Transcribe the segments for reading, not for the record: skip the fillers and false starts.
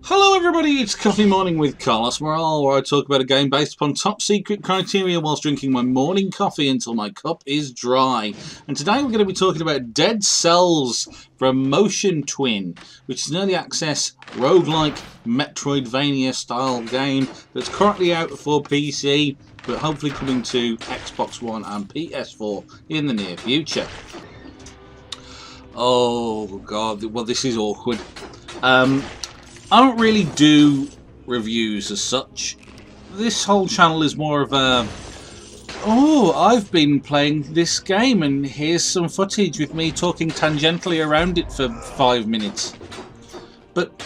Hello everybody, it's Coffee Morning with Carlos Morale, where I talk about a game based upon top secret criteria whilst drinking my morning coffee until my cup is dry. And today we're going to be talking about Dead Cells from Motion Twin, which is an early access roguelike Metroidvania style game that's currently out for PC, but hopefully coming to Xbox One and PS4 in the near future. Oh god, well this is awkward. I don't really do reviews as such. This whole channel is more of a, oh, I've been playing this game and here's some footage with me talking tangentially around it for 5 minutes. But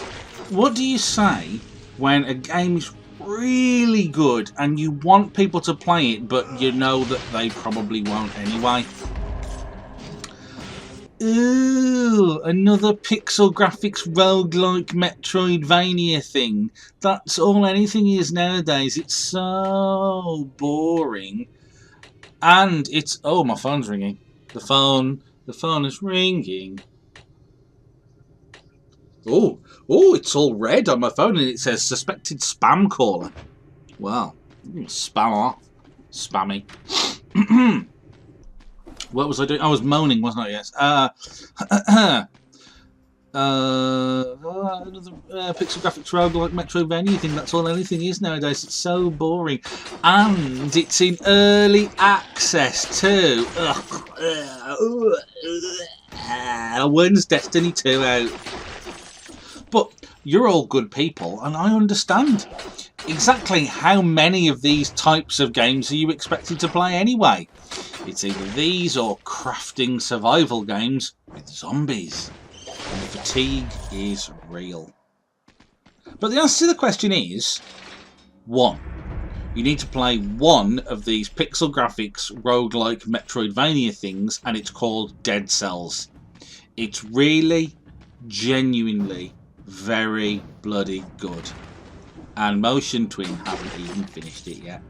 what do you say when a game is really good and you want people to play it but you know that they probably won't anyway? Ooh, another pixel graphics roguelike Metroidvania thing. That's all anything is nowadays. It's so boring. And it's... oh, my phone's ringing. The phone is ringing. Oh, it's all red on my phone and it says suspected spam caller. Well, spam off. Spammy. What was I doing? I was moaning, wasn't I? Yes. Another pixel graphics roguelike Metroidvania thing. That's all anything is nowadays. It's so boring. And it's in early access too. When's Destiny 2 out? But you're all good people, and I understand. Exactly how many of these types of games are you expected to play anyway? It's either these or crafting survival games with zombies. And the fatigue is real. But the answer to the question is, 1. You need to play one of these pixel graphics roguelike Metroidvania things, and it's called Dead Cells. It's really, genuinely, very bloody good. And Motion Twin haven't even finished it yet.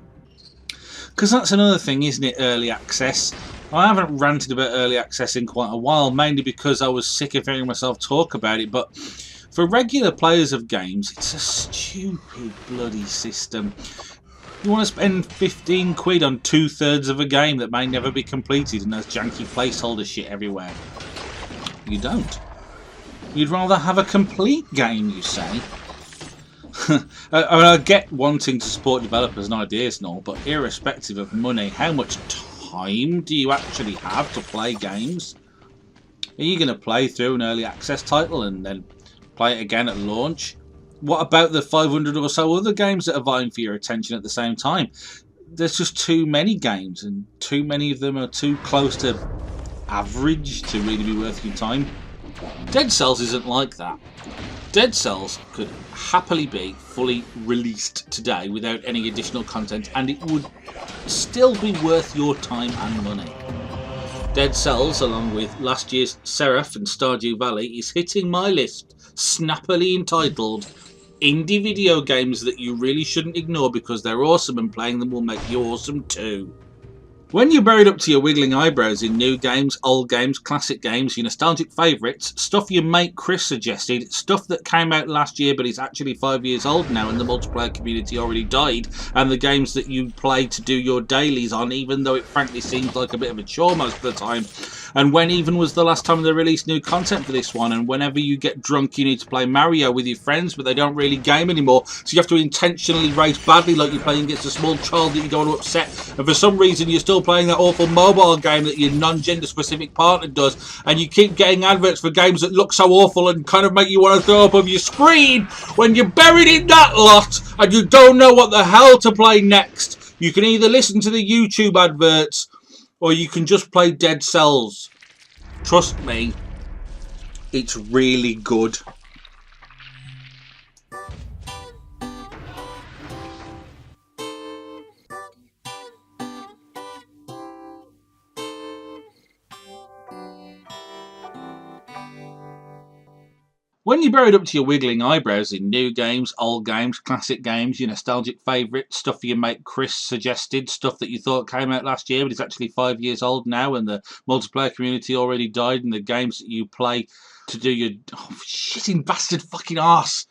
Because that's another thing, isn't it, early access? I haven't ranted about early access in quite a while, mainly because I was sick of hearing myself talk about it, but for regular players of games, it's a stupid bloody system. You want to spend 15 quid on 2/3 of a game that may never be completed and has janky placeholder shit everywhere. You don't. You'd rather have a complete game, you say. I get wanting to support developers and ideas and all, but irrespective of money, how much time do you actually have to play games? Are you going to play through an early access title and then play it again at launch? What about the 500 or so other games that are vying for your attention at the same time? There's just too many games, and too many of them are too close to average to really be worth your time. Dead Cells isn't like that. Dead Cells could happily be fully released today without any additional content, and it would still be worth your time and money. Dead Cells, along with last year's Seraph and Stardew Valley, is hitting my list, snappily entitled Indie Video Games That You Really Shouldn't Ignore Because They're Awesome and Playing Them Will Make You Awesome Too. When you're buried up to your wiggling eyebrows in new games, old games, classic games, your nostalgic favourites, stuff your mate Chris suggested, stuff that came out last year but is actually 5 years old now and the multiplayer community already died, and the games that you play to do your dailies on, even though it frankly seems like a bit of a chore most of the time. And when even was the last time they released new content for this one? And whenever you get drunk you need to play Mario with your friends, but they don't really game anymore, so you have to intentionally race badly like you're playing against a small child that you don't want to upset, and for some reason you're still playing that awful mobile game that your non-gender specific partner does, and you keep getting adverts for games that look so awful and kind of make you want to throw up on your screen. When you're buried in that lot and you don't know what the hell to play next, you can either listen to the YouTube adverts or you can just play Dead Cells. Trust me, it's really good. When you're buried up to your wiggling eyebrows in new games, old games, classic games, your nostalgic favourites, stuff your mate Chris suggested, stuff that you thought came out last year but it's actually 5 years old now and the multiplayer community already died, and the games that you play to do your shitting bastard fucking arse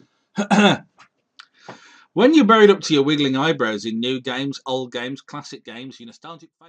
When you're buried up to your wiggling eyebrows in new games, old games, classic games, your nostalgic favourites.